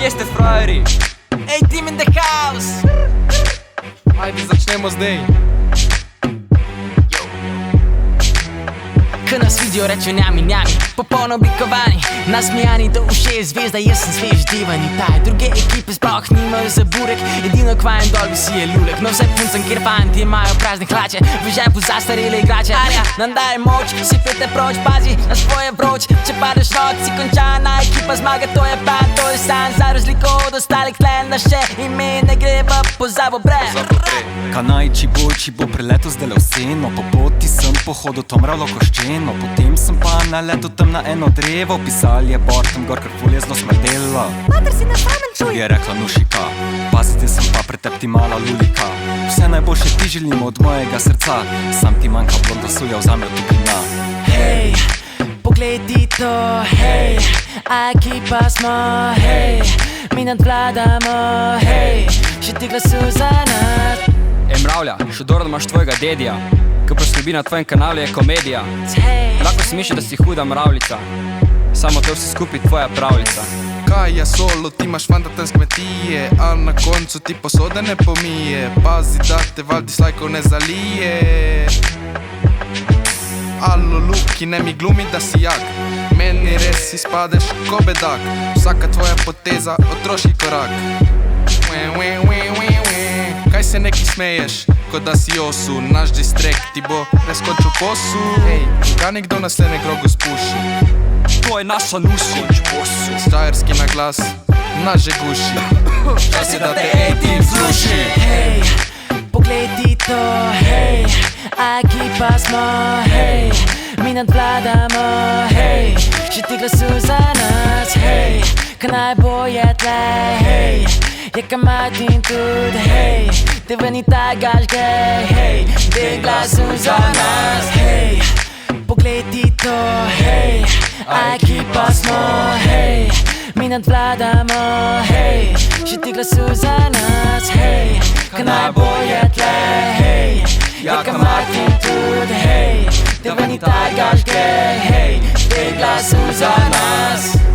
kje ste frajeri? Ej, team in the house! Ajde, začnemo zdaj. Ko nas vidijo, rečejo njami, njami, popolno oblikovani, nasmejani do ušes, zvezda, jaz sem svež divani taj. Druge ekipe sploh nimajo za burek, edino k vajem dol visi je lulek. No vse puncem, kjer fanti imajo prazne hlače, v žepu zastarele igrače. Arja, nam daje moč, si pete proč, pazi na svoje vroč. Če padeš noč, si končana, ekipa zmaga, to je plan, to je san. Za razliko od ostalih tlen, naše ime ne gre v pozabo brez. Kanaj, či bo preleto zdaj le vseno, po poti sem pohodil tom ravno koščeno. Potem sem pa naletel tam na eno drevo, pisal je bor tam gor, ker ful je zelo smrdelo. Mater si na samem čuj. Je rekla Nušika, pazite sem pa pretepti mala lulika. Vse najboljše ti želim od mojega srca, sam ti manjka blondo suja, vzame tukaj na. Hej, poglej ti to, hej, a ekipa smo, hej, mi nadvladamo, hej, še ti glasu za nas. Mravlja, še dobro, da imaš tvojega dedija, ko poskrbi na tvojem kanalu je komedija. Lahko si misli, da si huda mravljica, samo to vse skupaj tvoja pravljica. Kaj je solo, ti imaš fanta tam s kmetije, a na koncu ti posode ne pomije. Pazi, da te valdi slajkov ne zalije. Alo, Luki, ne mi glumi, da si jak, meni res izpadeš ko bedak. Vsaka tvoja poteza, otroški korak. Kaj se neki smeješ, kot da si osu, naš distrek ti bo preskočil posu. Ej, kaj nekdo naslednje krogu spuši. To je naša Nuši. Štajerski na glas, naš že guši. Čas je da te A-Team zruši. Hej, poglej ti to, hej, a ekipa smo, hej, mi nadvladamo, hej, še ti glasu za nas, hej, ko najbolje tle, hej, je ka Martin tudi, hej, te veni tagaš gej, hej, te glasu za nas, hej, poglej ti to, hej, a ekipa smo, hej, mi nadvladamo, hej, še ti glasu za nas, hej, ko najbolje tle, hej, je ka Martin tudi, hej, te veni tagaš gej, hej, te glasu za nas.